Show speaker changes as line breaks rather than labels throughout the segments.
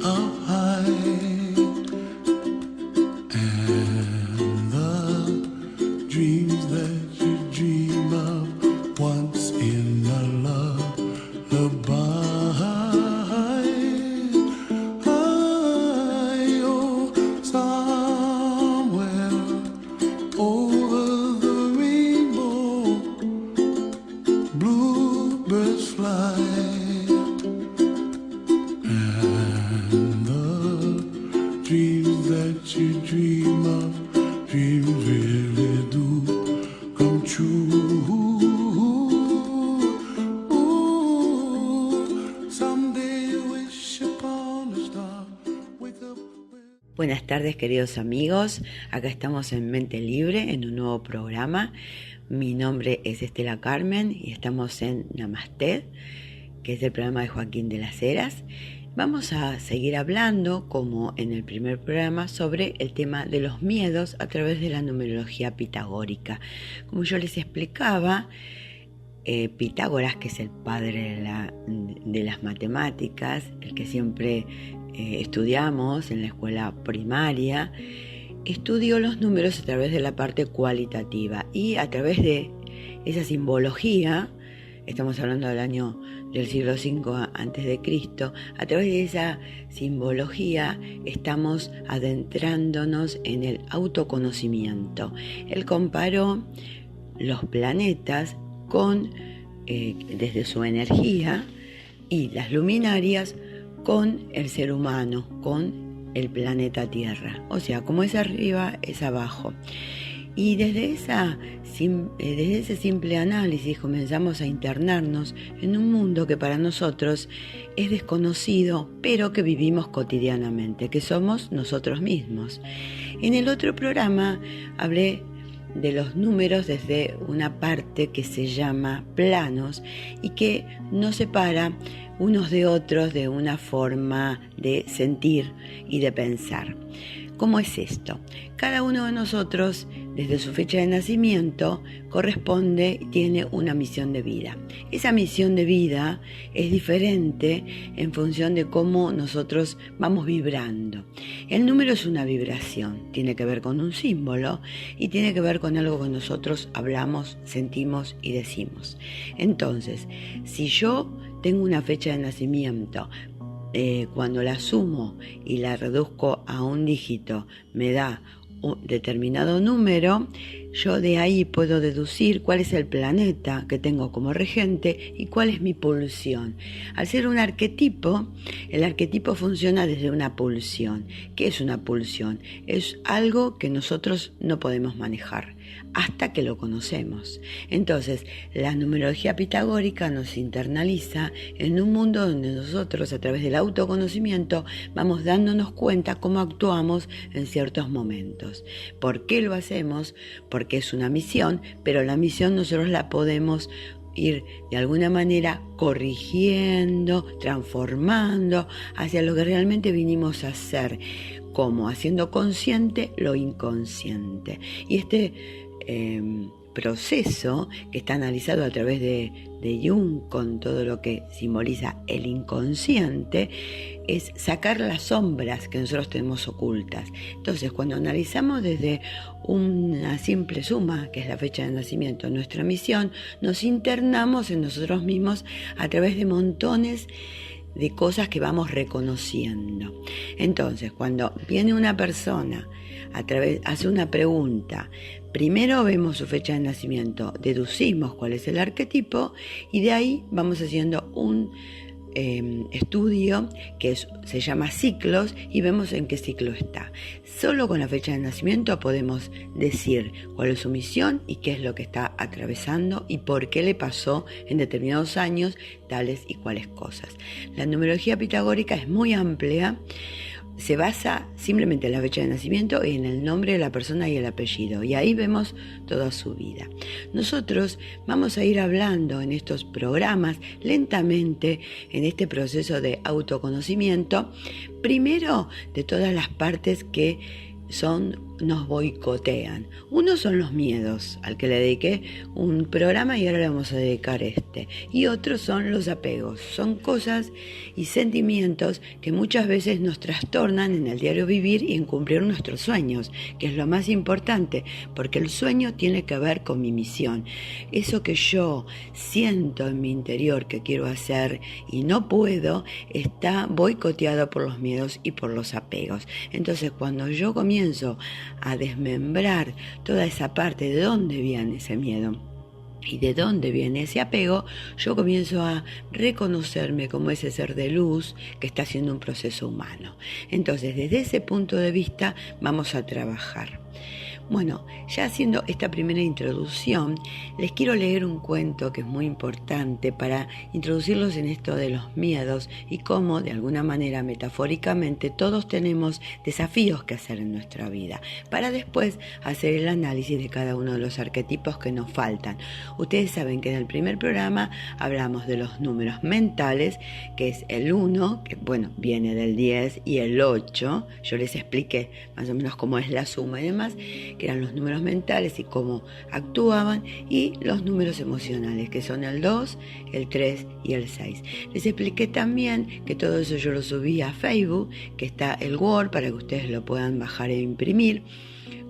up high, and the dreams that you dream of once in a lullaby. Oh, somewhere over the rainbow, bluebirds fly. Dreams that you dream of, dreams really do come true. Ooh, someday you wish upon a star, wake up.
Buenas tardes, queridos amigos. Acá estamos en Mente Libre en un nuevo programa. Mi nombre es Estela Carmen y estamos en Namaste, que es el programa de Joaquín de las Heras. Vamos a seguir hablando, como en el primer programa, sobre el tema de los miedos a través de la numerología pitagórica. Como yo les explicaba, Pitágoras, que es el padre de las matemáticas, el que siempre estudiamos en la escuela primaria, estudió los números a través de la parte cualitativa y a través de esa simbología. Estamos hablando del siglo V a.C. A través de esa simbología estamos adentrándonos en el autoconocimiento. Él comparó los planetas desde su energía, y las luminarias con el ser humano, con el planeta Tierra. O sea, como es arriba, es abajo. Y desde ese simple análisis comenzamos a internarnos en un mundo que para nosotros es desconocido, pero que vivimos cotidianamente, que somos nosotros mismos. En el otro programa hablé de los números desde una parte que se llama planos y que nos separa unos de otros de una forma de sentir y de pensar. ¿Cómo es esto? Cada uno de nosotros, desde su fecha de nacimiento, tiene una misión de vida. Esa misión de vida es diferente en función de cómo nosotros vamos vibrando. El número es una vibración, tiene que ver con un símbolo y tiene que ver con algo que nosotros hablamos, sentimos y decimos. Entonces, si yo tengo una fecha de nacimiento, cuando la sumo y la reduzco a un dígito, me da un determinado número, yo de ahí puedo deducir cuál es el planeta que tengo como regente y cuál es mi pulsión. Al ser un arquetipo, el arquetipo funciona desde una pulsión. ¿Qué es una pulsión? Es algo que nosotros no podemos manejar hasta que lo conocemos. Entonces, la numerología pitagórica nos internaliza en un mundo donde nosotros, a través del autoconocimiento, vamos dándonos cuenta cómo actuamos en ciertos momentos. ¿Por qué lo hacemos? Porque es una misión, pero la misión nosotros la podemos ir de alguna manera corrigiendo, transformando hacia lo que realmente vinimos a hacer, como haciendo consciente lo inconsciente. Y este proceso, que está analizado a través de Jung, con todo lo que simboliza el inconsciente, es sacar las sombras que nosotros tenemos ocultas. Entonces, cuando analizamos desde una simple suma, que es la fecha de nacimiento, nuestra misión, nos internamos en nosotros mismos a través de montones de cosas que vamos reconociendo. Entonces, cuando viene una persona, hace una pregunta, primero vemos su fecha de nacimiento, deducimos cuál es el arquetipo y de ahí vamos haciendo un estudio que se llama ciclos y vemos en qué ciclo está. Solo con la fecha de nacimiento podemos decir cuál es su misión y qué es lo que está atravesando y por qué le pasó en determinados años tales y cuales cosas. La numerología pitagórica es muy amplia. Se basa simplemente en la fecha de nacimiento y en el nombre de la persona y el apellido, y ahí vemos toda su vida. Nosotros vamos a ir hablando en estos programas lentamente en este proceso de autoconocimiento, primero de todas las partes que nos boicotean. Uno son los miedos, al que le dediqué un programa y ahora le vamos a dedicar este. Y otros son los apegos. Son cosas y sentimientos que muchas veces nos trastornan en el diario vivir y en cumplir nuestros sueños, que es lo más importante, porque el sueño tiene que ver con mi misión. Eso que yo siento en mi interior que quiero hacer y no puedo, está boicoteado por los miedos y por los apegos. Entonces, cuando yo comienzo a desmembrar toda esa parte de dónde viene ese miedo y de dónde viene ese apego, yo comienzo a reconocerme como ese ser de luz que está haciendo un proceso humano. Entonces, desde ese punto de vista vamos a trabajar. Bueno, ya haciendo esta primera introducción, les quiero leer un cuento que es muy importante para introducirlos en esto de los miedos y cómo, de alguna manera, metafóricamente, todos tenemos desafíos que hacer en nuestra vida, para después hacer el análisis de cada uno de los arquetipos que nos faltan. Ustedes saben que en el primer programa hablamos de los números mentales, que es el 1, que viene del 10, y el 8. Yo les expliqué más o menos cómo es la suma y demás, que eran los números mentales y cómo actuaban, y los números emocionales, que son el 2, el 3 y el 6. Les expliqué también que todo eso yo lo subí a Facebook, que está el Word para que ustedes lo puedan bajar e imprimir,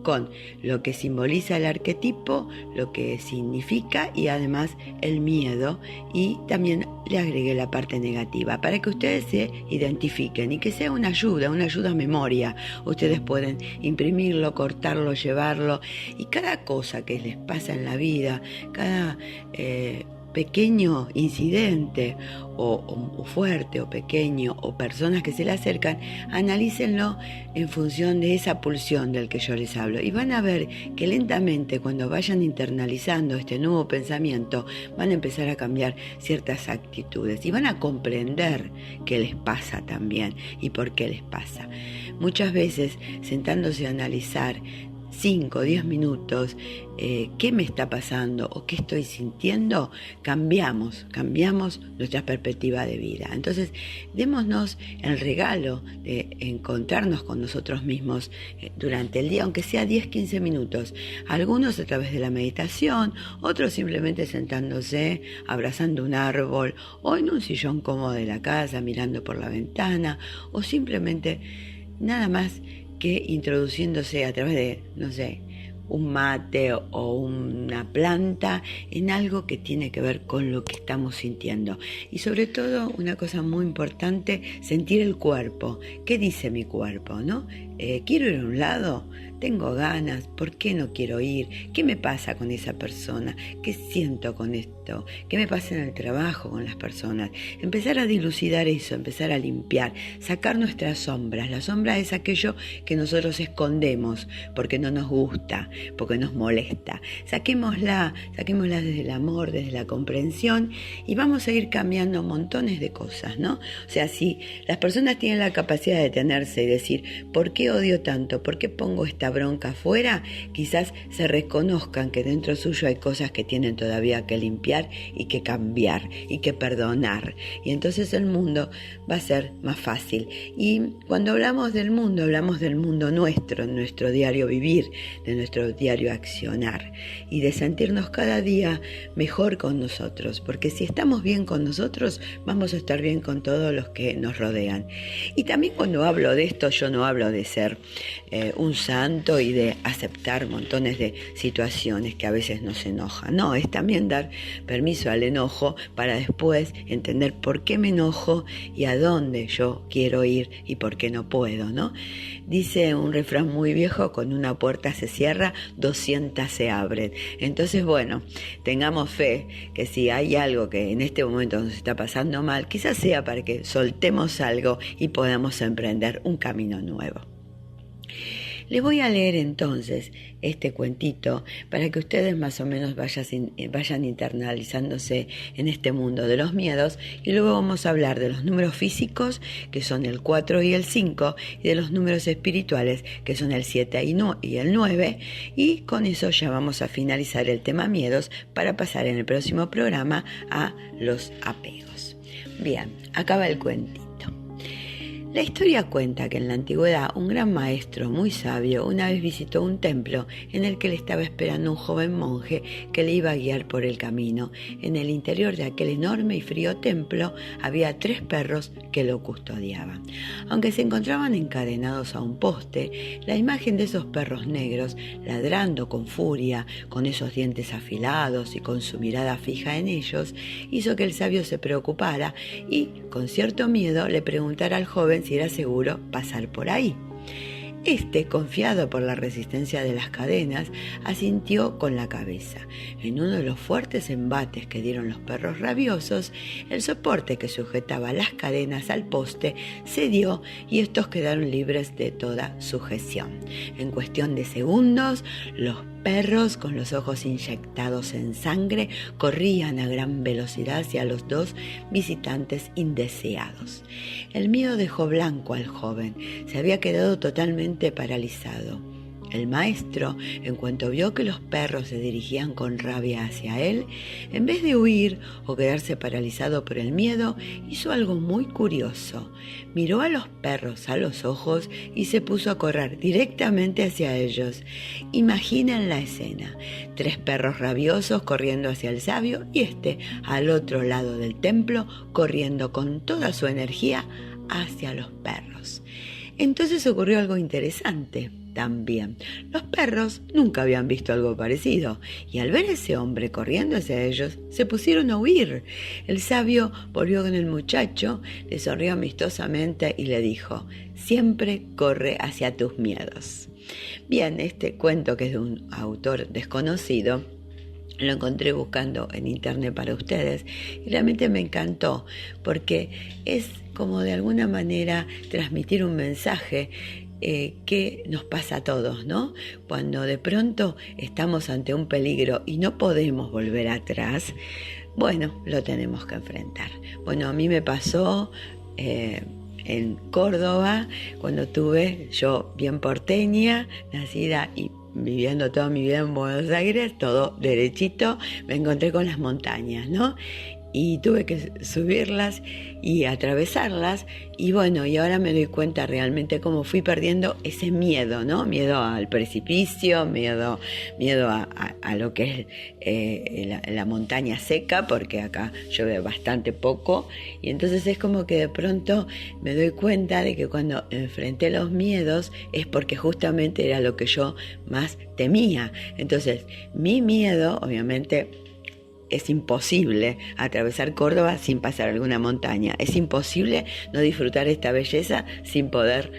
con lo que simboliza el arquetipo, lo que significa y además el miedo, y también le agregué la parte negativa para que ustedes se identifiquen y que sea una ayuda a memoria. Ustedes pueden imprimirlo, cortarlo, llevarlo, y cada cosa que les pasa en la vida, cada pequeño incidente o fuerte o pequeño, o personas que se le acercan, analícenlo en función de esa pulsión del que yo les hablo, y van a ver que lentamente, cuando vayan internalizando este nuevo pensamiento, van a empezar a cambiar ciertas actitudes y van a comprender qué les pasa también y por qué les pasa. Muchas veces, sentándose a analizar 5 o 10 minutos qué me está pasando o qué estoy sintiendo, cambiamos nuestra perspectiva de vida. Entonces, démonos el regalo de encontrarnos con nosotros mismos durante el día, aunque sea 10-15 minutos. Algunos a través de la meditación, otros simplemente sentándose, abrazando un árbol, o en un sillón cómodo de la casa, mirando por la ventana, o simplemente nada más que introduciéndose a través de, un mate o una planta, en algo que tiene que ver con lo que estamos sintiendo. Y sobre todo, una cosa muy importante, sentir el cuerpo. ¿Qué dice mi cuerpo, no? ¿Quiero ir a un lado? ¿Tengo ganas? ¿Por qué no quiero ir? ¿Qué me pasa con esa persona? ¿Qué siento con esto? ¿Qué me pasa en el trabajo con las personas? Empezar a dilucidar eso, empezar a limpiar, sacar nuestras sombras. La sombra es aquello que nosotros escondemos porque no nos gusta, porque nos molesta. Saquémosla desde el amor, desde la comprensión, y vamos a ir cambiando montones de cosas, ¿no? O sea, si las personas tienen la capacidad de detenerse y decir, ¿por qué odio tanto? ¿Por qué pongo esta bronca afuera? Quizás se reconozcan que dentro suyo hay cosas que tienen todavía que limpiar y que cambiar y que perdonar. Y entonces el mundo va a ser más fácil. Y cuando hablamos del mundo nuestro, en nuestro diario vivir, de nuestro diario accionar, y de sentirnos cada día mejor con nosotros, porque si estamos bien con nosotros, vamos a estar bien con todos los que nos rodean. Y también, cuando hablo de esto, yo no hablo de ser un santo y de aceptar montones de situaciones que a veces nos enojan. No, es también dar permiso al enojo para después entender por qué me enojo y a dónde yo quiero ir y por qué no puedo, ¿no? Dice un refrán muy viejo: con una puerta se cierra, 200 se abren. Entonces, tengamos fe que si hay algo que en este momento nos está pasando mal, quizás sea para que soltemos algo y podamos emprender un camino nuevo. Les voy a leer entonces este cuentito para que ustedes más o menos vayan internalizándose en este mundo de los miedos, y luego vamos a hablar de los números físicos, que son el 4 y el 5, y de los números espirituales, que son el 7 y el 9, y con eso ya vamos a finalizar el tema miedos para pasar en el próximo programa a los apegos. Bien, acaba el cuentito. La historia cuenta que en la antigüedad un gran maestro muy sabio una vez visitó un templo en el que le estaba esperando un joven monje que le iba a guiar por el camino. En el interior de aquel enorme y frío templo había 3 perros que lo custodiaban. Aunque se encontraban encadenados a un poste, la imagen de esos perros negros, ladrando con furia, con esos dientes afilados y con su mirada fija en ellos, hizo que el sabio se preocupara y, con cierto miedo, le preguntara al joven si era seguro pasar por ahí. Este, confiado por la resistencia de las cadenas, asintió con la cabeza. En uno de los fuertes embates que dieron los perros rabiosos, el soporte que sujetaba las cadenas al poste cedió y estos quedaron libres de toda sujeción. En cuestión de segundos, los perros, con los ojos inyectados en sangre, corrían a gran velocidad hacia los 2 visitantes indeseados. El miedo dejó blanco al joven. Se había quedado totalmente paralizado. El maestro, en cuanto vio que los perros se dirigían con rabia hacia él, en vez de huir o quedarse paralizado por el miedo, hizo algo muy curioso. Miró a los perros a los ojos y se puso a correr directamente hacia ellos. Imaginen la escena: 3 perros rabiosos corriendo hacia el sabio y al otro lado del templo, corriendo con toda su energía hacia los perros. Entonces ocurrió algo interesante. También, los perros nunca habían visto algo parecido y al ver a ese hombre corriendo hacia ellos, se pusieron a huir. El sabio volvió con el muchacho, le sonrió amistosamente y le dijo: siempre corre hacia tus miedos. Bien, este cuento, que es de un autor desconocido, lo encontré buscando en internet para ustedes y realmente me encantó porque es como de alguna manera transmitir un mensaje que nos pasa a todos, ¿no? Cuando de pronto estamos ante un peligro y no podemos volver atrás, bueno, lo tenemos que enfrentar. Bueno, a mí me pasó en Córdoba, cuando yo bien porteña, nacida y viviendo toda mi vida en Buenos Aires, todo derechito, me encontré con las montañas, ¿no? Y tuve que subirlas y atravesarlas y bueno, y ahora me doy cuenta realmente cómo fui perdiendo ese miedo, ¿no? Miedo al precipicio, miedo a lo que es la montaña seca, porque acá llueve bastante poco y entonces es como que de pronto me doy cuenta de que cuando enfrenté los miedos es porque justamente era lo que yo más temía. Entonces mi miedo, obviamente, es imposible atravesar Córdoba sin pasar alguna montaña. Es imposible no disfrutar esta belleza sin poder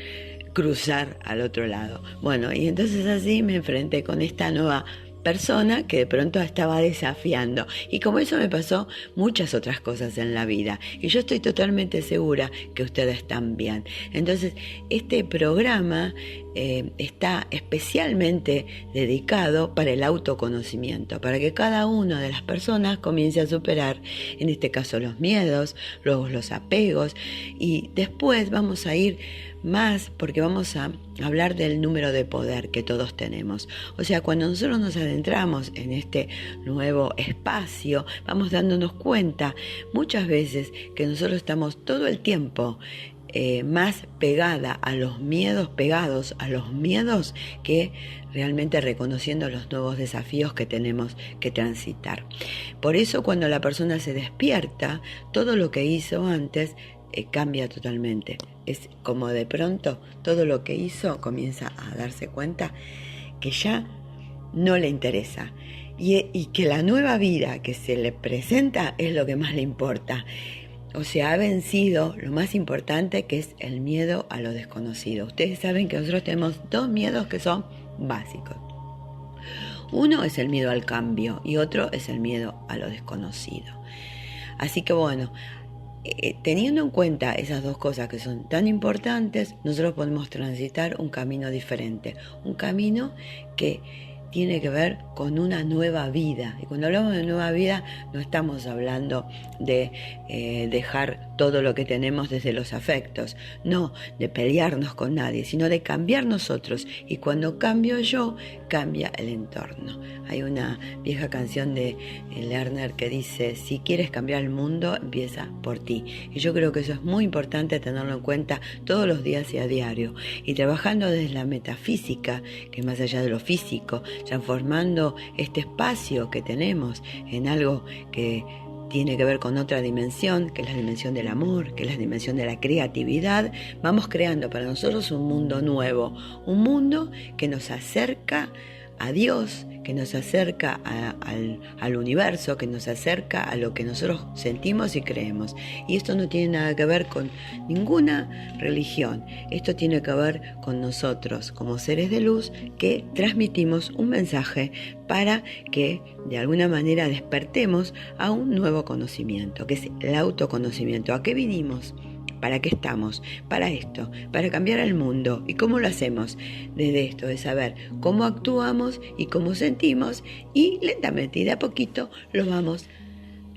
cruzar al otro lado. Bueno, y entonces así me enfrenté con esta nueva persona que de pronto estaba desafiando. Y como eso me pasó muchas otras cosas en la vida. Y yo estoy totalmente segura que ustedes también. Entonces, este programa está especialmente dedicado para el autoconocimiento, para que cada una de las personas comience a superar, en este caso, los miedos, luego los apegos, y después vamos a ir más porque vamos a hablar del número de poder que todos tenemos. O sea, cuando nosotros nos adentramos en este nuevo espacio, vamos dándonos cuenta muchas veces que nosotros estamos todo el tiempo más pegados a los miedos que realmente reconociendo los nuevos desafíos que tenemos que transitar. Por eso cuando la persona se despierta, todo lo que hizo antes cambia totalmente. Es como de pronto todo lo que hizo comienza a darse cuenta que ya no le interesa y que la nueva vida que se le presenta es lo que más le importa. O sea, ha vencido lo más importante, que es el miedo a lo desconocido. Ustedes saben que nosotros tenemos 2 miedos que son básicos. Uno es el miedo al cambio y otro es el miedo a lo desconocido. Así que bueno, teniendo en cuenta esas 2 cosas que son tan importantes, nosotros podemos transitar un camino diferente. Un camino que tiene que ver con una nueva vida. Y cuando hablamos de nueva vida, no estamos hablando de dejar todo lo que tenemos desde los afectos, no de pelearnos con nadie, sino de cambiar nosotros. Y cuando cambio yo, cambia el entorno. Hay una vieja canción de Lerner que dice: si quieres cambiar el mundo, empieza por ti. Y yo creo que eso es muy importante tenerlo en cuenta todos los días y a diario. Y trabajando desde la metafísica, que es más allá de lo físico, transformando este espacio que tenemos en algo que tiene que ver con otra dimensión, que es la dimensión del amor, que es la dimensión de la creatividad, vamos creando para nosotros un mundo nuevo, un mundo que nos acerca a Dios, que nos acerca al universo, que nos acerca a lo que nosotros sentimos y creemos. Y esto no tiene nada que ver con ninguna religión, esto tiene que ver con nosotros como seres de luz que transmitimos un mensaje para que de alguna manera despertemos a un nuevo conocimiento, que es el autoconocimiento. ¿A qué vinimos? ¿Para qué estamos? Para esto, para cambiar el mundo. ¿Y cómo lo hacemos? Desde esto, de saber cómo actuamos y cómo sentimos, y lentamente y de a poquito lo vamos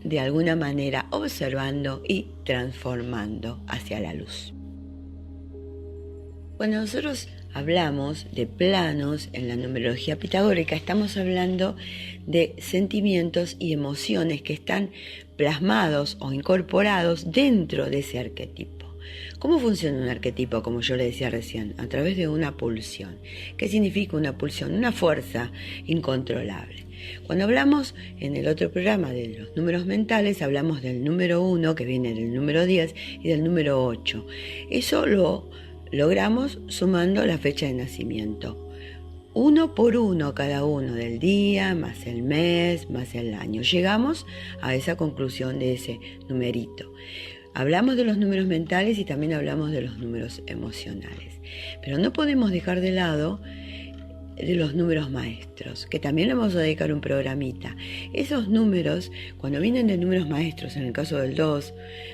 de alguna manera observando y transformando hacia la luz. Cuando nosotros hablamos de planos en la numerología pitagórica, estamos hablando de sentimientos y emociones que están plasmados o incorporados dentro de ese arquetipo. ¿Cómo funciona un arquetipo? Como yo le decía recién, a través de una pulsión. ¿Qué significa una pulsión? Una fuerza incontrolable. Cuando hablamos en el otro programa de los números mentales, hablamos del número 1, que viene del número 10, y del número 8. Eso lo logramos sumando la fecha de nacimiento. 1 por 1 cada uno del día, más el mes, más el año. Llegamos a esa conclusión de ese numerito. Hablamos de los números mentales y también hablamos de los números emocionales. Pero no podemos dejar de lado de los números maestros, que también le vamos a dedicar un programita. Esos números, cuando vienen de números maestros, en el caso del 2,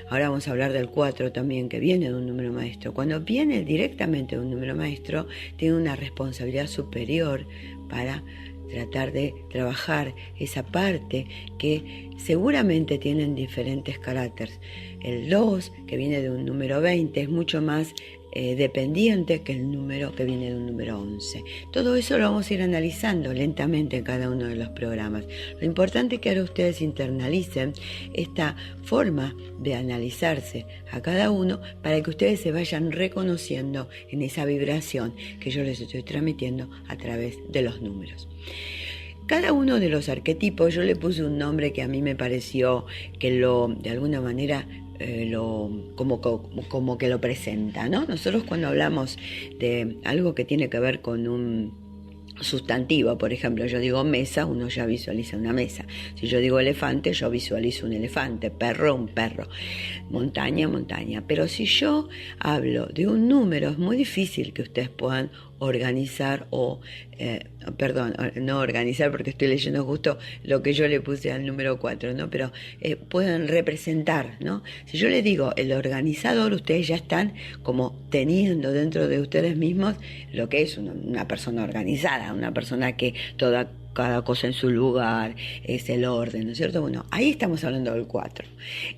ahora vamos a hablar del 4 también, que viene de un número maestro. Cuando viene directamente de un número maestro, tiene una responsabilidad superior para tratar de trabajar esa parte que seguramente tienen diferentes caracteres. El 2, que viene de un número 20, es mucho más dependiente que el número que viene de un número 11. Todo eso lo vamos a ir analizando lentamente en cada uno de los programas. Lo importante es que ahora ustedes internalicen esta forma de analizarse a cada uno para que ustedes se vayan reconociendo en esa vibración que yo les estoy transmitiendo a través de los números. Cada uno de los arquetipos, yo le puse un nombre que a mí me pareció que de alguna manera como que lo presenta, ¿no? Nosotros cuando hablamos de algo que tiene que ver con un sustantivo, por ejemplo, yo digo mesa, uno ya visualiza una mesa. Si yo digo elefante, yo visualizo un elefante, perro, un perro, montaña, montaña. Pero si yo hablo de un número, es muy difícil que ustedes puedan organizar no organizar porque estoy leyendo justo lo que yo le puse al número 4, ¿no? Pero pueden representar, ¿no? Si yo les digo el organizador, ustedes ya están como teniendo dentro de ustedes mismos lo que es una persona organizada, una persona que cada cosa en su lugar, es el orden, ¿no es cierto? Bueno, ahí estamos hablando del 4.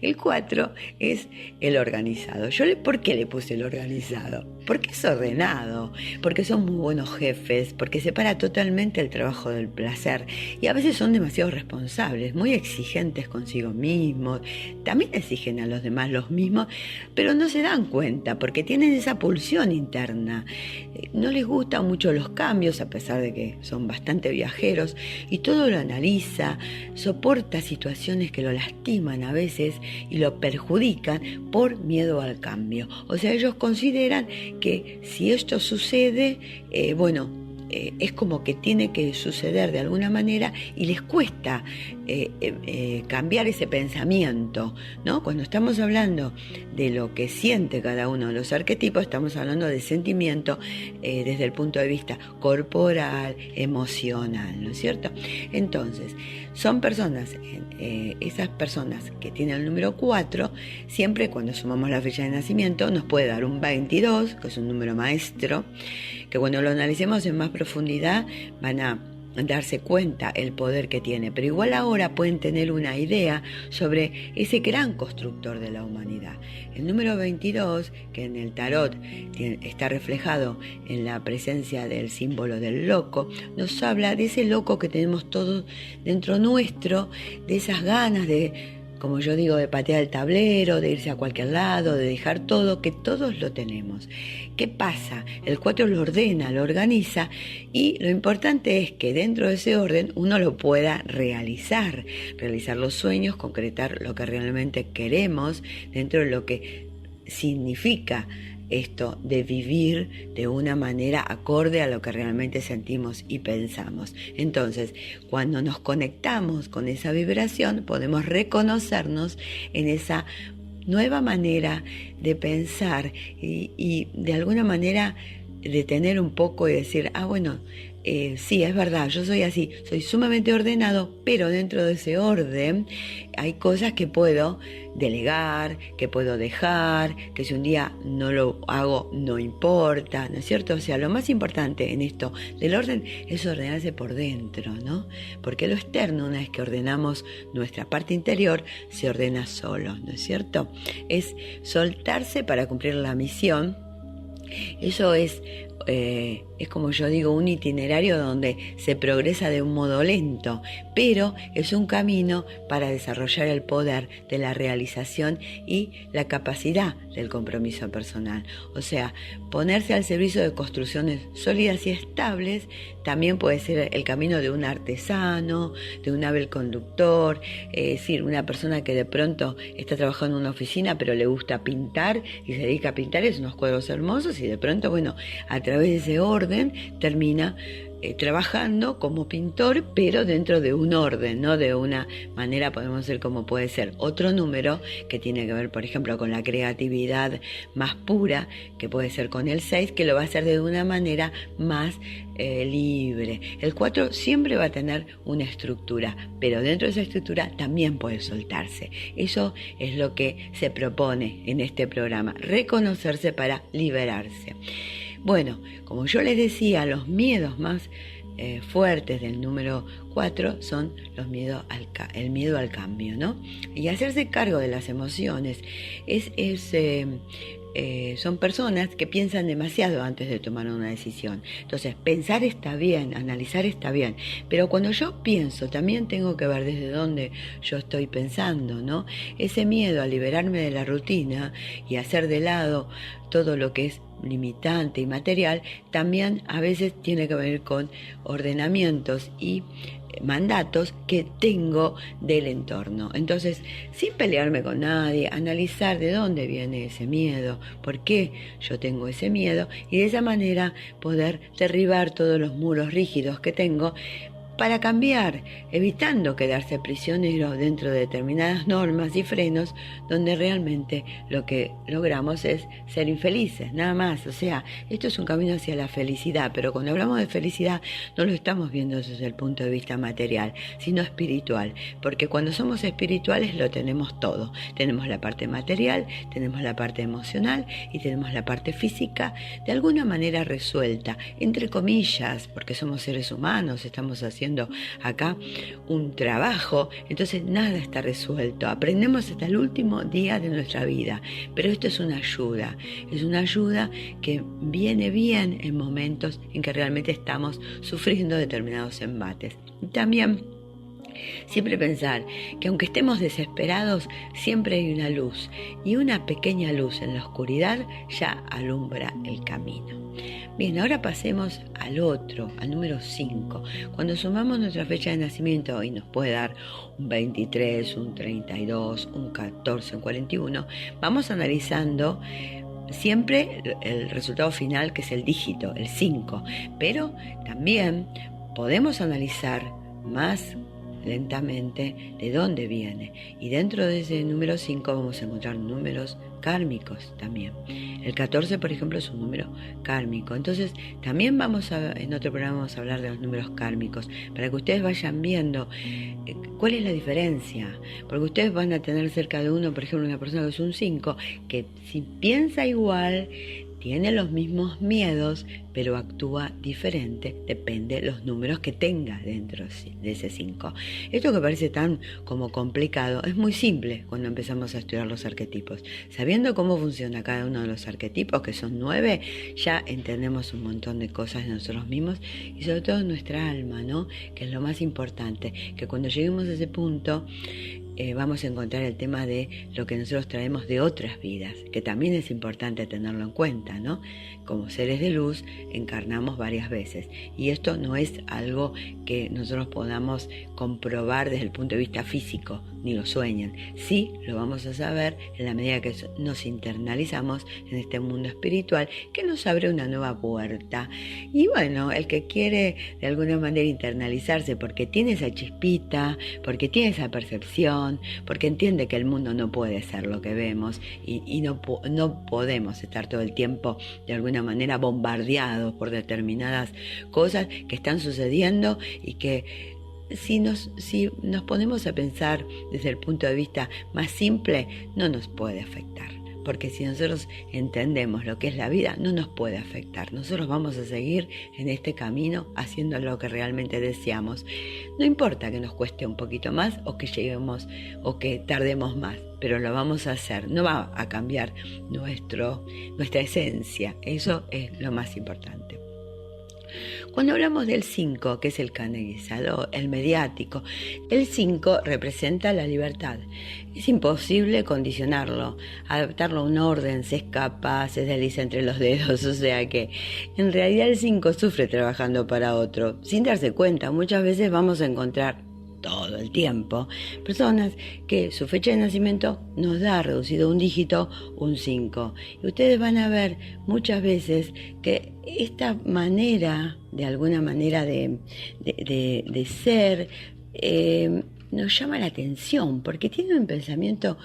El 4 es el organizado. ¿Por qué le puse el organizado? Porque es ordenado, porque son muy buenos jefes, porque separa totalmente el trabajo del placer. Y a veces son demasiado responsables, muy exigentes consigo mismos, también exigen a los demás los mismos, pero no se dan cuenta porque tienen esa pulsión interna. No les gustan mucho los cambios, a pesar de que son bastante viajeros, y todo lo analiza, soporta situaciones que lo lastiman a veces y lo perjudican por miedo al cambio. O sea, ellos consideran que si esto sucede, es como que tiene que suceder de alguna manera y les cuesta cambiar ese pensamiento, ¿no? Cuando estamos hablando de lo que siente cada uno de los arquetipos, estamos hablando de sentimiento desde el punto de vista corporal, emocional, ¿no es cierto? Entonces, son personas, esas personas que tienen el número 4, siempre cuando sumamos la fecha de nacimiento nos puede dar un 22, que es un número maestro, que cuando lo analicemos en más profundidad van a darse cuenta el poder que tiene, pero igual ahora pueden tener una idea sobre ese gran constructor de la humanidad. El número 22, que en el tarot está reflejado en la presencia del símbolo del loco, nos habla de ese loco que tenemos todos dentro nuestro, de esas ganas de, como yo digo, de patear el tablero, de irse a cualquier lado, de dejar todo, que todos lo tenemos. ¿Qué pasa? El 4 lo ordena, lo organiza, y lo importante es que dentro de ese orden uno lo pueda realizar los sueños, concretar lo que realmente queremos dentro de lo que significa esto de vivir de una manera acorde a lo que realmente sentimos y pensamos. Entonces, cuando nos conectamos con esa vibración, podemos reconocernos en esa nueva manera de pensar y de alguna manera detener un poco y decir, bueno, sí, es verdad, yo soy así, soy sumamente ordenado, pero dentro de ese orden hay cosas que puedo delegar, que puedo dejar, que si un día no lo hago no importa, ¿no es cierto? O sea, lo más importante en esto del orden es ordenarse por dentro, ¿no? Porque lo externo, una vez que ordenamos nuestra parte interior, se ordena solo, ¿no es cierto? Es soltarse para cumplir la misión. Eso es como yo digo, un itinerario donde se progresa de un modo lento, pero es un camino para desarrollar el poder de la realización y la capacidad del compromiso personal. O sea, ponerse al servicio de construcciones sólidas y estables también puede ser el camino de un artesano, de un hábil conductor, es decir, una persona que de pronto está trabajando en una oficina pero le gusta pintar y se dedica a pintar, es unos cuadros hermosos, y de pronto, bueno, a través de ese orden termina trabajando como pintor, pero dentro de un orden, no de una manera, podemos decir, como puede ser otro número que tiene que ver, por ejemplo, con la creatividad más pura, que puede ser con el 6, que lo va a hacer de una manera más libre. El 4 siempre va a tener una estructura, pero dentro de esa estructura también puede soltarse. Eso es lo que se propone en este programa, reconocerse para liberarse. Bueno, como yo les decía, los miedos más fuertes del número 4 son el miedo al cambio, ¿no? Y hacerse cargo de las emociones son personas que piensan demasiado antes de tomar una decisión. Entonces, pensar está bien, analizar está bien, pero cuando yo pienso, también tengo que ver desde dónde yo estoy pensando, ¿no? Ese miedo a liberarme de la rutina y hacer de lado todo lo que es limitante y material, también a veces tiene que ver con ordenamientos y mandatos que tengo del entorno. Entonces, sin pelearme con nadie, analizar de dónde viene ese miedo, por qué yo tengo ese miedo, y de esa manera poder derribar todos los muros rígidos que tengo para cambiar, evitando quedarse prisionero dentro de determinadas normas y frenos donde realmente lo que logramos es ser infelices, nada más. O sea, esto es un camino hacia la felicidad, pero cuando hablamos de felicidad no lo estamos viendo desde el punto de vista material, sino espiritual, porque cuando somos espirituales lo tenemos todo. Tenemos la parte material, tenemos la parte emocional y tenemos la parte física de alguna manera resuelta, entre comillas, porque somos seres humanos, estamos haciendo acá un trabajo, entonces nada está resuelto. Aprendemos hasta el último día de nuestra vida, pero esto es una ayuda que viene bien en momentos en que realmente estamos sufriendo determinados embates. Y también siempre pensar que aunque estemos desesperados, siempre hay una luz, y una pequeña luz en la oscuridad ya alumbra el camino. Bien, ahora pasemos al número 5. Cuando sumamos nuestra fecha de nacimiento, y nos puede dar un 23, un 32, un 14, un 41, vamos analizando siempre el resultado final, que es el dígito, el 5, pero también podemos analizar más lentamente de dónde viene, y dentro de ese número 5 vamos a encontrar números kármicos también. El 14, por ejemplo, es un número kármico. Entonces también en otro programa vamos a hablar de los números kármicos, para que ustedes vayan viendo cuál es la diferencia, porque ustedes van a tener cerca de uno, por ejemplo, una persona que es un 5, que si piensa igual, tiene los mismos miedos, pero actúa diferente, depende de los números que tenga dentro de ese 5. Esto que parece tan como complicado, es muy simple cuando empezamos a estudiar los arquetipos. Sabiendo cómo funciona cada uno de los arquetipos, que son 9, ya entendemos un montón de cosas de nosotros mismos y sobre todo nuestra alma, ¿no? Que es lo más importante, que cuando lleguemos a ese punto vamos a encontrar el tema de lo que nosotros traemos de otras vidas, que también es importante tenerlo en cuenta, ¿no? Como seres de luz encarnamos varias veces y esto no es algo que nosotros podamos comprobar desde el punto de vista físico, ni lo sueñen. Sí, lo vamos a saber en la medida que nos internalizamos en este mundo espiritual que nos abre una nueva puerta. Y bueno, el que quiere de alguna manera internalizarse porque tiene esa chispita, porque tiene esa percepción, porque entiende que el mundo no puede ser lo que vemos y no podemos estar todo el tiempo de alguna manera bombardeados por determinadas cosas que están sucediendo y que si nos ponemos a pensar desde el punto de vista más simple, no nos puede afectar. Porque si nosotros entendemos lo que es la vida, no nos puede afectar. Nosotros vamos a seguir en este camino haciendo lo que realmente deseamos. No importa que nos cueste un poquito más o que lleguemos o que tardemos más, pero lo vamos a hacer. No va a cambiar nuestra esencia. Eso es lo más importante. Cuando hablamos del 5, que es el canalizador, el mediático, el 5 representa la libertad. Es imposible condicionarlo, adaptarlo a un orden, se escapa, se desliza entre los dedos, o sea que en realidad el 5 sufre trabajando para otro. Sin darse cuenta, muchas veces vamos a encontrar todo el tiempo personas que su fecha de nacimiento nos da reducido un dígito, un 5. Y ustedes van a ver muchas veces que esta manera, de alguna manera de ser, nos llama la atención porque tienen un pensamiento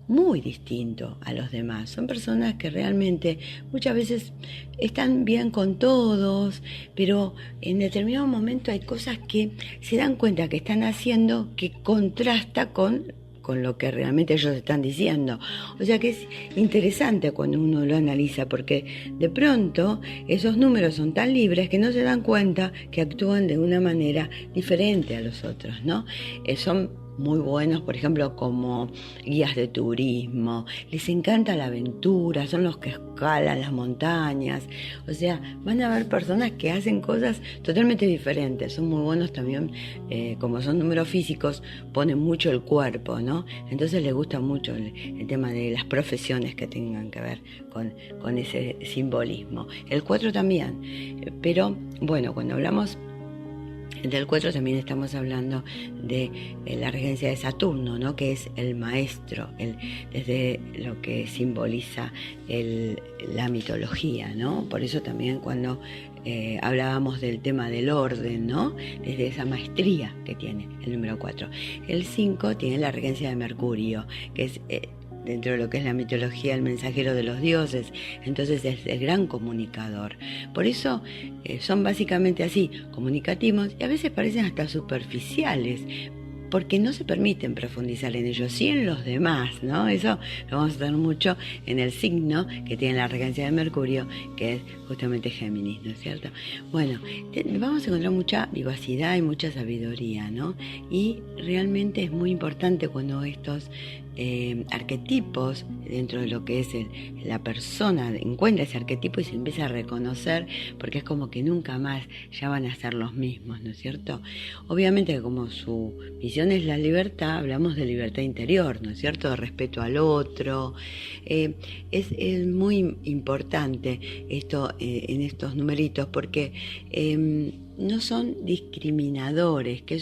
muy distinto a los demás. Son personas que realmente muchas veces están bien con todos, pero en determinado momento hay cosas que se dan cuenta que están haciendo que contrasta con lo que realmente ellos están diciendo. O sea que es interesante cuando uno lo analiza, porque de pronto esos números son tan libres que no se dan cuenta que actúan de una manera diferente a los otros, ¿no? Son muy buenos, por ejemplo, como guías de turismo, les encanta la aventura, son los que escalan las montañas, o sea, van a haber personas que hacen cosas totalmente diferentes, son muy buenos también, como son números físicos, ponen mucho el cuerpo, ¿no? Entonces les gusta mucho el tema de las profesiones que tengan que ver con ese simbolismo. El 4 también, pero bueno, cuando hablamos del 4 también estamos hablando de la regencia de Saturno, ¿no? Que es el maestro, desde lo que simboliza la mitología, ¿no? Por eso también cuando hablábamos del tema del orden, ¿no? Desde esa maestría que tiene el número 4. El 5 tiene la regencia de Mercurio, que es dentro de lo que es la mitología, el mensajero de los dioses, entonces es el gran comunicador. Por eso son básicamente así, comunicativos y a veces parecen hasta superficiales, porque no se permiten profundizar en ellos, sí en los demás, ¿no? Eso lo vamos a ver mucho en el signo que tiene la regencia de Mercurio, que es justamente Géminis, ¿no es cierto? Bueno, vamos a encontrar mucha vivacidad y mucha sabiduría, ¿no? Y realmente es muy importante cuando estos arquetipos dentro de lo que es la persona encuentra ese arquetipo y se empieza a reconocer, porque es como que nunca más ya van a ser los mismos, ¿no es cierto? Obviamente que como su visión es la libertad, hablamos de libertad interior, ¿no es cierto? De respeto al otro. Es muy importante esto en estos numeritos porque no son discriminadores, que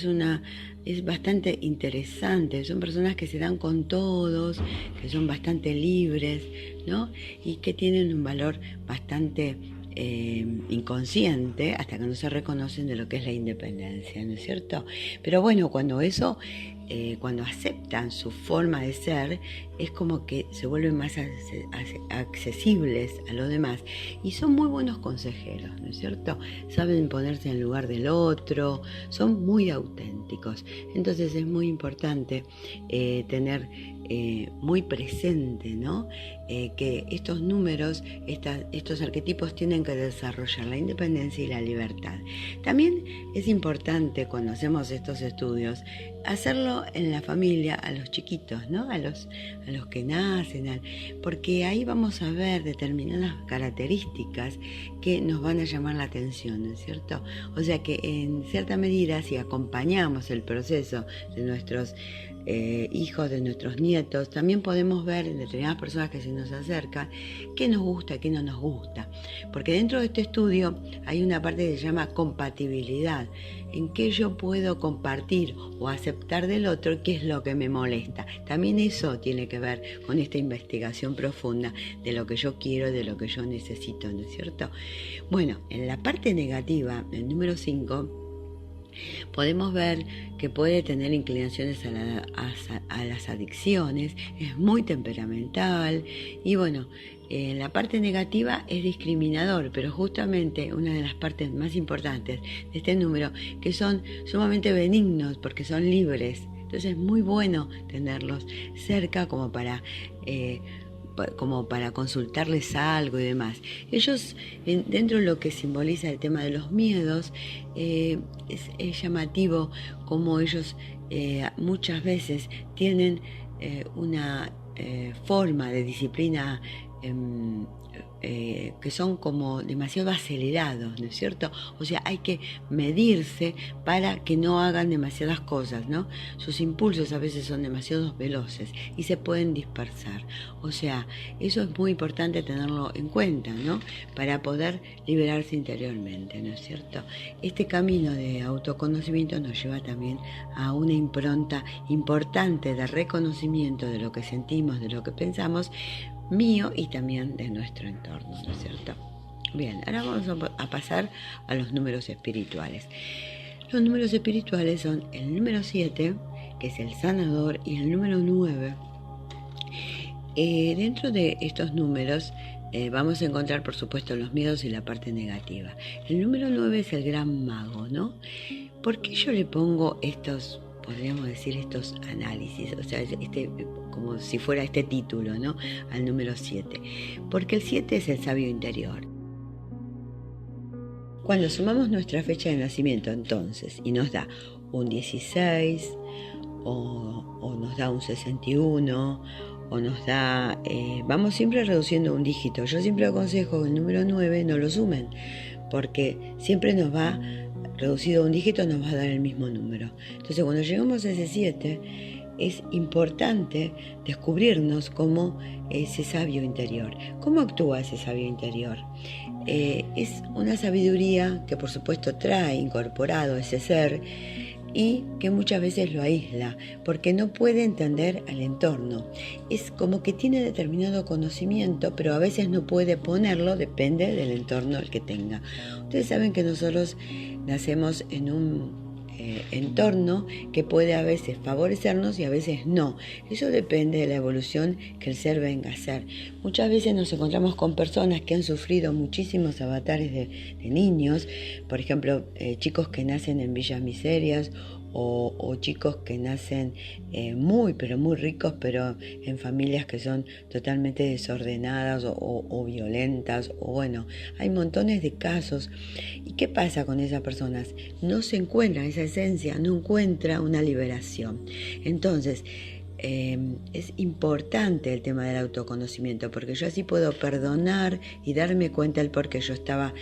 es bastante interesante. Son personas que se dan con todos, que son bastante libres, ¿no? Y que tienen un valor bastante inconsciente hasta que no se reconocen de lo que es la independencia, ¿no es cierto? Pero bueno, cuando eso cuando aceptan su forma de ser, es como que se vuelven más accesibles a los demás y son muy buenos consejeros, ¿no es cierto? Saben ponerse en lugar del otro, son muy auténticos. Entonces es muy importante tener muy presente, ¿no? Que estos números, estos arquetipos tienen que desarrollar la independencia y la libertad. También es importante cuando hacemos estos estudios hacerlo en la familia, a los chiquitos, ¿no? A los que nacen, porque ahí vamos a ver determinadas características que nos van a llamar la atención, ¿no es cierto? O sea que en cierta medida, si acompañamos el proceso de nuestros hijos, de nuestros nietos, también podemos ver en determinadas personas que se nos acercan qué nos gusta, qué no nos gusta, porque dentro de este estudio hay una parte que se llama compatibilidad, en qué yo puedo compartir o aceptar del otro, qué es lo que me molesta. También eso tiene que ver con esta investigación profunda de lo que yo quiero, de lo que yo necesito, ¿no es cierto? Bueno, en la parte negativa, el número 5, podemos ver que puede tener inclinaciones a las adicciones, es muy temperamental y bueno, la parte negativa es discriminador, pero justamente una de las partes más importantes de este número, que son sumamente benignos porque son libres. Entonces es muy bueno tenerlos cerca como para consultarles algo y demás. Ellos, dentro de lo que simboliza el tema de los miedos, es llamativo como ellos muchas veces tienen una forma de disciplina que son como demasiado acelerados, ¿no es cierto? O sea, hay que medirse para que no hagan demasiadas cosas, ¿no? Sus impulsos a veces son demasiado veloces y se pueden dispersar. O sea, eso es muy importante tenerlo en cuenta, ¿no? Para poder liberarse interiormente, ¿no es cierto? Este camino de autoconocimiento nos lleva también a una impronta importante de reconocimiento de lo que sentimos, de lo que pensamos, mío y también de nuestro entorno, ¿no es cierto? Bien, ahora vamos a pasar a los números espirituales. Los números espirituales son el número 7, que es el sanador, y el número 9. Dentro de estos números vamos a encontrar, por supuesto, los miedos y la parte negativa. El número 9 es el gran mago, ¿no? ¿Por qué yo le pongo estos, podríamos decir, estos análisis? O sea, como si fuera este título, ¿no? Al número 7. Porque el 7 es el sabio interior. Cuando sumamos nuestra fecha de nacimiento, entonces, y nos da un 16, o nos da un 61, o nos da... vamos siempre reduciendo un dígito. Yo siempre aconsejo que el número 9 no lo sumen, porque siempre nos va... reducido a un dígito nos va a dar el mismo número. Entonces, cuando llegamos a ese 7, es importante descubrirnos como ese sabio interior. ¿Cómo actúa ese sabio interior? Es una sabiduría que, por supuesto, trae incorporado ese ser y que muchas veces lo aísla porque no puede entender al entorno. Es como que tiene determinado conocimiento, pero a veces no puede ponerlo, depende del entorno el que tenga. Ustedes saben que nosotros nacemos en un entorno que puede a veces favorecernos y a veces no. Eso depende de la evolución que el ser venga a hacer. Muchas veces nos encontramos con personas que han sufrido muchísimos avatares de niños, por ejemplo, chicos que nacen en villas miserias o chicos que nacen muy pero muy ricos, pero en familias que son totalmente desordenadas o violentas, o bueno, hay montones de casos. ¿Y qué pasa con esas personas? No se encuentra esa esencia, no encuentra una liberación. Entonces es importante el tema del autoconocimiento, porque yo así puedo perdonar y darme cuenta del por qué yo estaba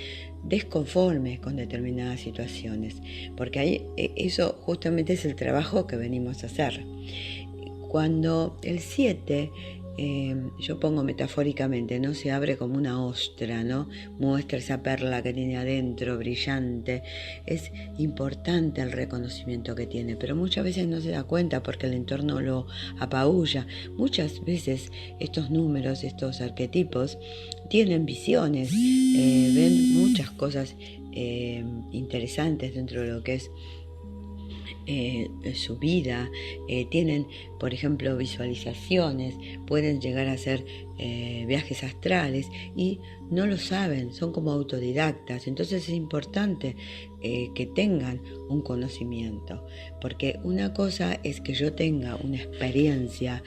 desconforme con determinadas situaciones, porque ahí eso justamente es el trabajo que venimos a hacer. Cuando el 7, yo pongo metafóricamente, ¿no? Se abre como una ostra, ¿no? Muestra esa perla que tiene adentro, brillante. Es importante el reconocimiento que tiene, pero muchas veces no se da cuenta porque el entorno lo apabulla. Muchas veces estos números, estos arquetipos, tienen visiones, ven muchas cosas interesantes dentro de lo que es su vida, tienen, por ejemplo, visualizaciones, pueden llegar a hacer viajes astrales y no lo saben, son como autodidactas. Entonces es importante que tengan un conocimiento, porque una cosa es que yo tenga una experiencia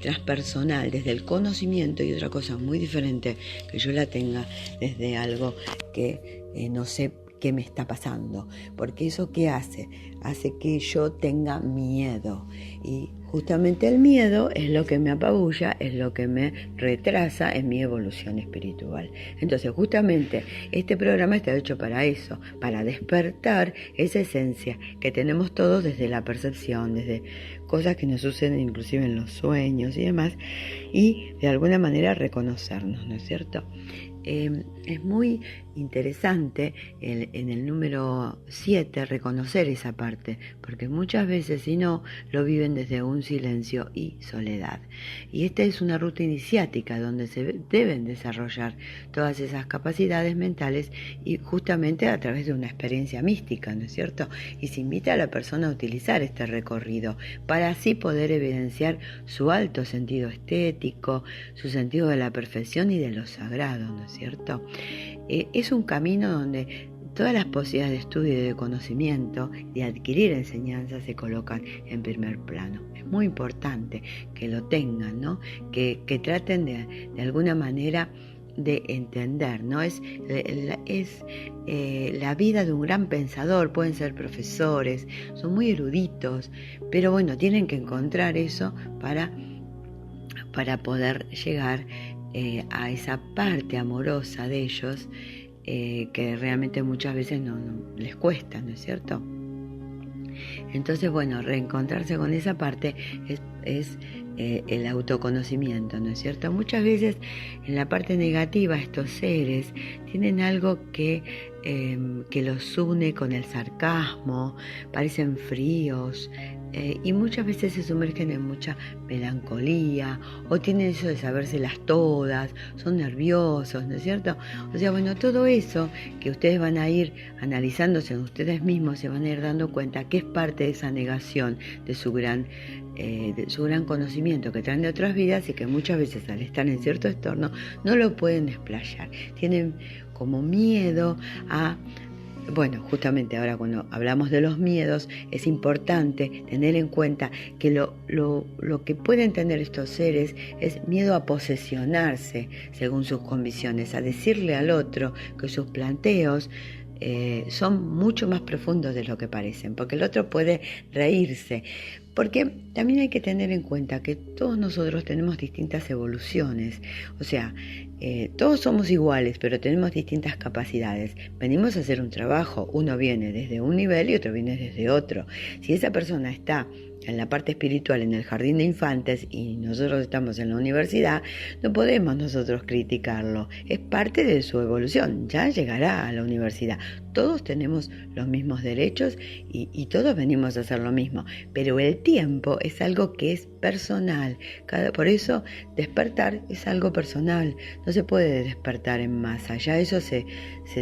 transpersonal desde el conocimiento y otra cosa muy diferente que yo la tenga desde algo que no sé qué me está pasando, porque eso ¿qué hace? Hace que yo tenga miedo, y justamente el miedo es lo que me apabulla, es lo que me retrasa en mi evolución espiritual. Entonces justamente este programa está hecho para eso, para despertar esa esencia que tenemos todos desde la percepción, desde cosas que nos suceden inclusive en los sueños y demás, y de alguna manera reconocernos, ¿no es cierto? Es muy interesante en el número 7 reconocer esa parte, porque muchas veces si no lo viven desde un silencio y soledad. Y esta es una ruta iniciática donde se deben desarrollar todas esas capacidades mentales, y justamente a través de una experiencia mística, ¿no es cierto? Y se invita a la persona a utilizar este recorrido para así poder evidenciar su alto sentido estético, su sentido de la perfección y de lo sagrado, ¿no es cierto? Es un camino donde todas las posibilidades de estudio y de conocimiento, de adquirir enseñanzas, se colocan en primer plano. Es muy importante que lo tengan, ¿no? Que traten de alguna manera de entender, ¿no? Es la vida de un gran pensador, pueden ser profesores, son muy eruditos, pero bueno, tienen que encontrar eso para poder llegar a esa parte amorosa de ellos, que realmente muchas veces no les cuesta, ¿no es cierto? Entonces, bueno, reencontrarse con esa parte es el autoconocimiento, ¿no es cierto? Muchas veces en la parte negativa estos seres tienen algo que los une con el sarcasmo, parecen fríos, y muchas veces se sumergen en mucha melancolía, o tienen eso de sabérselas todas, son nerviosos, ¿no es cierto? O sea, bueno, todo eso que ustedes van a ir analizándose en ustedes mismos, se van a ir dando cuenta que es parte de esa negación de su gran conocimiento que traen de otras vidas, y que muchas veces al estar en cierto entorno no lo pueden explayar. Tienen como miedo a... Bueno, justamente ahora cuando hablamos de los miedos, es importante tener en cuenta que lo que pueden tener estos seres es miedo a posesionarse según sus convicciones, a decirle al otro que sus planteos son mucho más profundos de lo que parecen, porque el otro puede reírse. Porque también hay que tener en cuenta que todos nosotros tenemos distintas evoluciones, o sea, todos somos iguales, pero tenemos distintas capacidades. Venimos a hacer un trabajo, uno viene desde un nivel y otro viene desde otro. Si esa persona está en la parte espiritual, en el jardín de infantes, y nosotros estamos en la universidad, no podemos nosotros criticarlo. Es parte de su evolución, ya llegará a la universidad. Todos tenemos los mismos derechos y todos venimos a hacer lo mismo, pero el tiempo es algo que es personal. Por eso despertar es algo personal, no se puede despertar en masa, ya eso se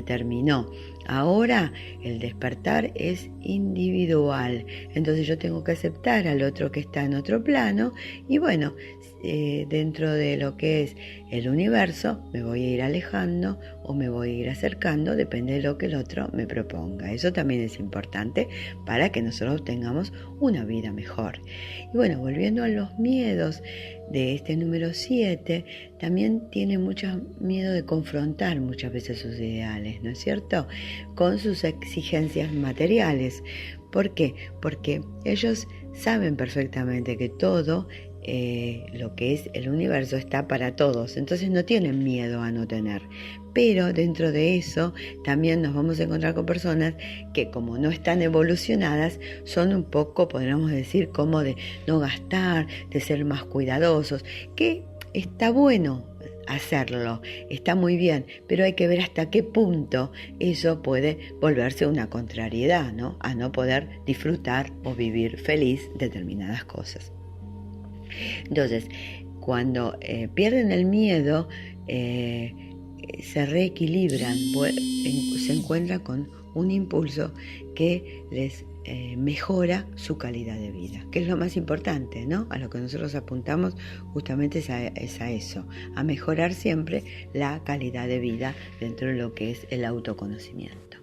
terminó. Ahora el despertar es individual, entonces yo tengo que aceptar al otro que está en otro plano, y bueno, dentro de lo que es el universo me voy a ir alejando o me voy a ir acercando, depende de lo que el otro me proponga. Eso también es importante para que nosotros tengamos una vida mejor. Y bueno, volviendo a los miedos de este número 7, también tiene mucho miedo de confrontar muchas veces sus ideales, ¿no es cierto?, con sus exigencias materiales. ¿Por qué? Porque ellos saben perfectamente que todo lo que es el universo está para todos, entonces no tienen miedo a no tener. Pero dentro de eso también nos vamos a encontrar con personas que, como no están evolucionadas, son un poco, podríamos decir, como de no gastar, de ser más cuidadosos, que está bueno hacerlo, está muy bien, pero hay que ver hasta qué punto eso puede volverse una contrariedad, ¿no?, a no poder disfrutar o vivir feliz determinadas cosas. Entonces, cuando pierden el miedo, se reequilibran, se encuentran con un impulso que les mejora su calidad de vida, que es lo más importante, ¿no? A lo que nosotros apuntamos justamente es a eso, a mejorar siempre la calidad de vida dentro de lo que es el autoconocimiento.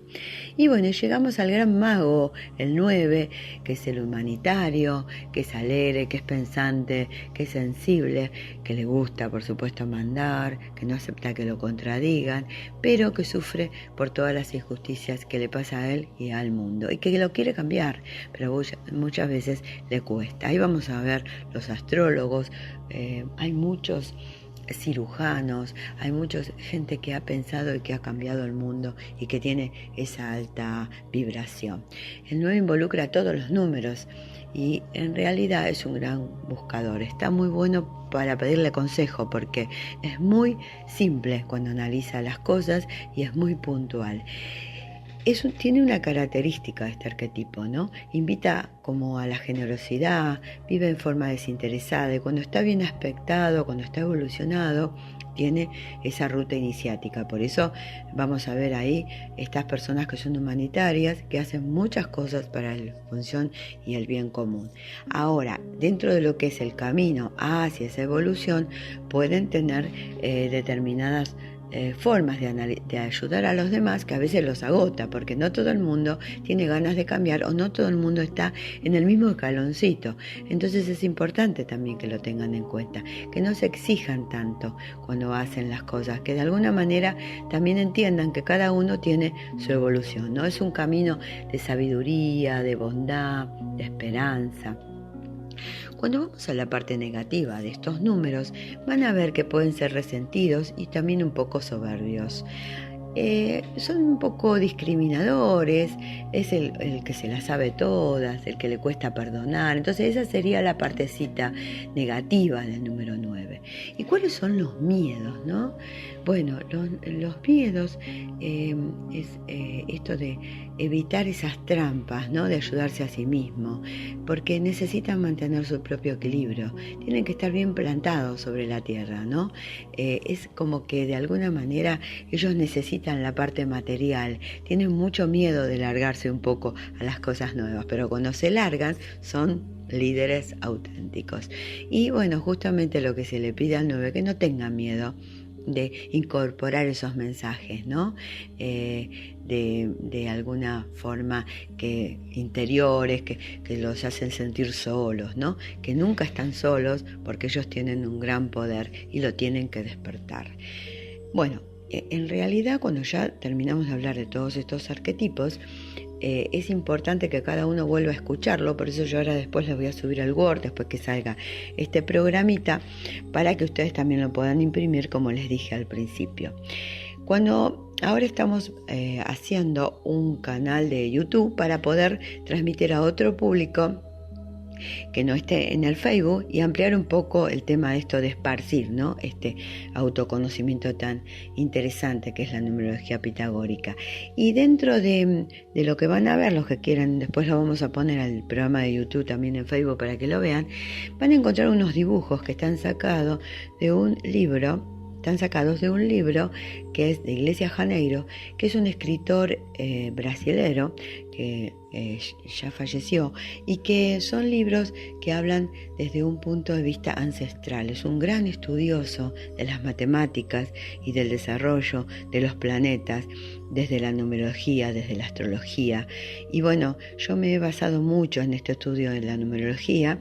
Y bueno, llegamos al gran mago, el 9, que es el humanitario, que es alegre, que es pensante, que es sensible, que le gusta, por supuesto, mandar, que no acepta que lo contradigan, pero que sufre por todas las injusticias que le pasa a él y al mundo, y que lo quiere cambiar, pero muchas veces le cuesta. Ahí vamos a ver los astrólogos, hay muchos cirujanos, hay mucha gente que ha pensado y que ha cambiado el mundo y que tiene esa alta vibración. El 9 involucra a todos los números y en realidad es un gran buscador. Está muy bueno para pedirle consejo porque es muy simple cuando analiza las cosas y es muy puntual. Tiene una característica este arquetipo, ¿no? Invita como a la generosidad, vive en forma desinteresada y cuando está bien aspectado, cuando está evolucionado, tiene esa ruta iniciática. Por eso vamos a ver ahí estas personas que son humanitarias, que hacen muchas cosas para la función y el bien común. Ahora, dentro de lo que es el camino hacia esa evolución, pueden tener determinadas formas de ayudar a los demás que a veces los agota, porque no todo el mundo tiene ganas de cambiar o no todo el mundo está en el mismo escaloncito. Entonces es importante también que lo tengan en cuenta, que no se exijan tanto cuando hacen las cosas, que de alguna manera también entiendan que cada uno tiene su evolución, ¿no? Es un camino de sabiduría, de bondad, de esperanza. Cuando vamos a la parte negativa de estos números, van a ver que pueden ser resentidos y también un poco soberbios. Son un poco discriminadores, es el que se las sabe todas, el que le cuesta perdonar. Entonces esa sería la partecita negativa del número 9. ¿Y cuáles son los miedos, no? Bueno, los miedos es esto de evitar esas trampas, ¿no? De ayudarse a sí mismo, porque necesitan mantener su propio equilibrio, tienen que estar bien plantados sobre la tierra, ¿no? Es como que de alguna manera ellos necesitan la parte material, tienen mucho miedo de largarse un poco a las cosas nuevas, pero cuando se largan son líderes auténticos. Y bueno, justamente lo que se le pide al 9, que no tengan miedo de incorporar esos mensajes, ¿no? De alguna forma que interiores, que los hacen sentir solos, ¿no? Que nunca están solos porque ellos tienen un gran poder y lo tienen que despertar. Bueno, en realidad cuando ya terminamos de hablar de todos estos arquetipos, es importante que cada uno vuelva a escucharlo, por eso yo ahora después les voy a subir al Word, después que salga este programita, para que ustedes también lo puedan imprimir como les dije al principio. Ahora estamos haciendo un canal de YouTube para poder transmitir a otro público que no esté en el Facebook y ampliar un poco el tema de esto de esparcir, ¿no? Este autoconocimiento tan interesante que es la numerología pitagórica. Y dentro de lo que van a ver, los que quieran, después lo vamos a poner al programa de YouTube también en Facebook para que lo vean, van a encontrar unos dibujos que están sacados de un libro que es de Iglesias Janeiro, que es un escritor brasilero que ya falleció y que son libros que hablan desde un punto de vista ancestral. Es un gran estudioso de las matemáticas y del desarrollo de los planetas, desde la numerología, desde la astrología. Y bueno, yo me he basado mucho en este estudio de la numerología,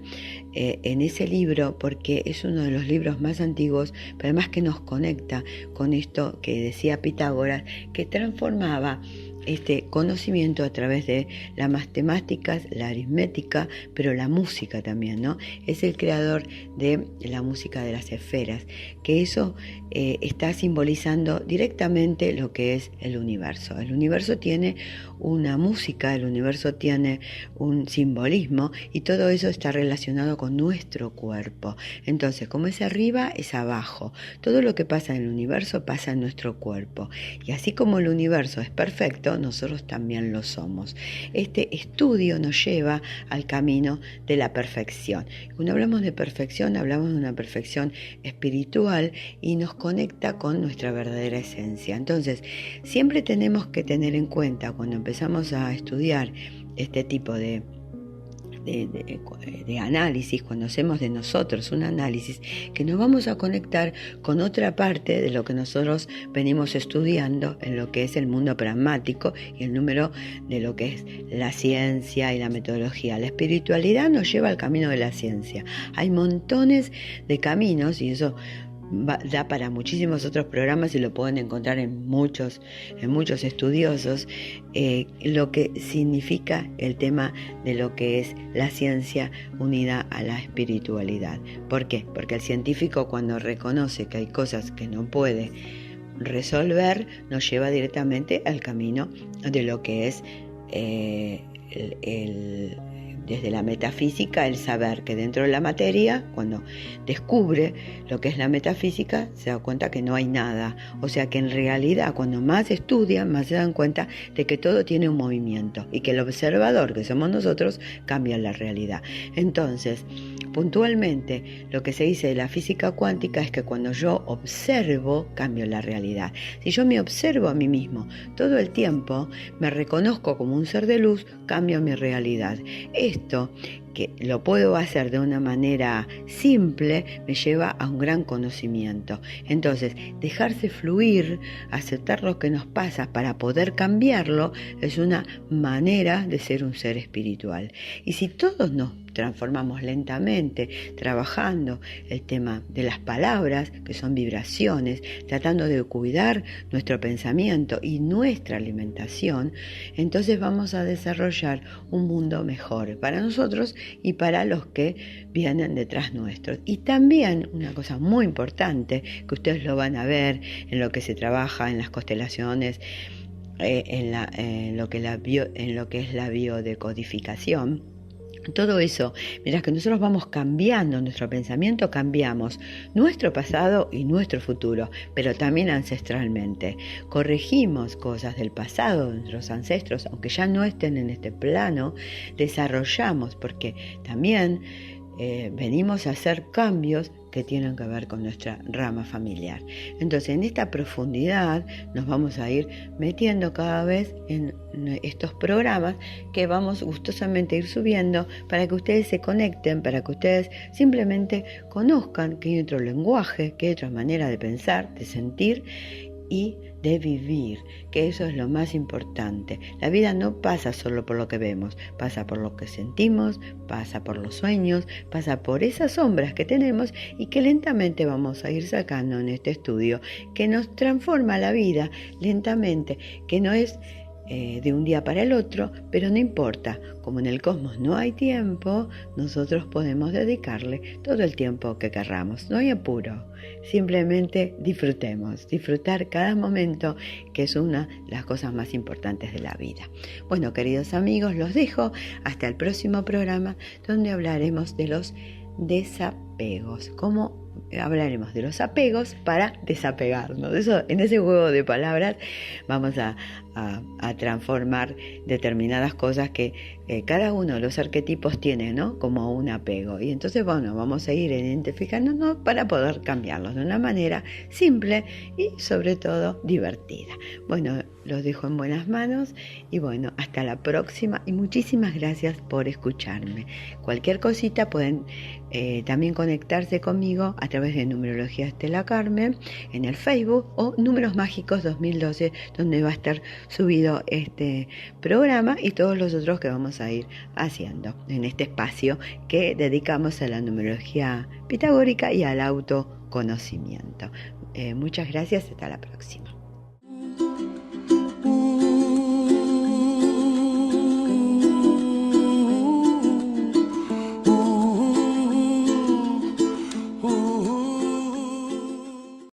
en ese libro, porque es uno de los libros más antiguos, pero además que nos conecta con esto que decía Pitágoras, que transformaba este conocimiento a través de las matemáticas, la aritmética, pero la música también, ¿no? Es el creador de la música de las esferas, que eso está simbolizando directamente lo que es el universo. El universo tiene una música, el universo tiene un simbolismo y todo eso está relacionado con nuestro cuerpo. Entonces, como es arriba, es abajo. Todo lo que pasa en el universo pasa en nuestro cuerpo. Y así como el universo es perfecto, nosotros también lo somos. Este estudio nos lleva al camino de la perfección. Cuando hablamos de perfección, hablamos de una perfección espiritual y nos conecta con nuestra verdadera esencia. Entonces, siempre tenemos que tener en cuenta cuando empezamos a estudiar este tipo de análisis, cuando hacemos de nosotros un análisis, que nos vamos a conectar con otra parte de lo que nosotros venimos estudiando en lo que es el mundo pragmático y el número de lo que es la ciencia y la metodología. La espiritualidad nos lleva al camino de la ciencia. Hay montones de caminos y eso da para muchísimos otros programas y lo pueden encontrar en muchos estudiosos, lo que significa el tema de lo que es la ciencia unida a la espiritualidad. ¿Por qué? Porque el científico, cuando reconoce que hay cosas que no puede resolver, nos lleva directamente al camino de lo que es desde la metafísica, el saber que dentro de la materia, cuando descubre lo que es la metafísica, se da cuenta que no hay nada. O sea que en realidad, cuando más estudian, más se dan cuenta de que todo tiene un movimiento y que el observador, que somos nosotros, cambia la realidad. Entonces, puntualmente, lo que se dice de la física cuántica es que cuando yo observo, cambio la realidad. Si yo me observo a mí mismo todo el tiempo, me reconozco como un ser de luz, cambio mi realidad. Esto, que lo puedo hacer de una manera simple, me lleva a un gran conocimiento. Entonces, dejarse fluir, aceptar lo que nos pasa para poder cambiarlo, es una manera de ser un ser espiritual. Y si todos nos transformamos lentamente, trabajando el tema de las palabras, que son vibraciones, tratando de cuidar nuestro pensamiento y nuestra alimentación, entonces vamos a desarrollar un mundo mejor para nosotros y para los que vienen detrás nuestros. Y también una cosa muy importante, que ustedes lo van a ver en lo que se trabaja en las constelaciones, en lo que es la biodecodificación. Todo eso, mientras que nosotros vamos cambiando nuestro pensamiento, cambiamos nuestro pasado y nuestro futuro, pero también ancestralmente. Corregimos cosas del pasado de nuestros ancestros, aunque ya no estén en este plano, desarrollamos, porque también venimos a hacer cambios que tienen que ver con nuestra rama familiar. Entonces, en esta profundidad nos vamos a ir metiendo cada vez en estos programas que vamos gustosamente a ir subiendo para que ustedes se conecten, para que ustedes simplemente conozcan que hay otro lenguaje, que hay otra manera de pensar, de sentir y de vivir, que eso es lo más importante. La vida no pasa solo por lo que vemos, pasa por lo que sentimos, pasa por los sueños, pasa por esas sombras que tenemos y que lentamente vamos a ir sacando en este estudio, que nos transforma la vida lentamente, que no es de un día para el otro, pero no importa, como en el cosmos no hay tiempo, nosotros podemos dedicarle todo el tiempo que querramos, no hay apuro, simplemente disfrutar cada momento, que es una de las cosas más importantes de la vida. Bueno, queridos amigos, los dejo hasta el próximo programa, donde hablaremos de los desapegos, cómo hablaremos de los apegos para desapegarnos. Eso, en ese juego de palabras vamos a transformar determinadas cosas que cada uno de los arquetipos tiene, ¿no? Como un apego. Y entonces, bueno, vamos a ir identificándonos para poder cambiarlos de una manera simple y sobre todo divertida. Bueno, los dejo en buenas manos y bueno, hasta la próxima y muchísimas gracias por escucharme. Cualquier cosita pueden también conectarse conmigo a través de Numerología Estela Carmen en el Facebook o Números Mágicos 2012, donde va a estar subido este programa y todos los otros que vamos a ir haciendo en este espacio que dedicamos a la numerología pitagórica y al autoconocimiento. Muchas gracias, hasta la próxima.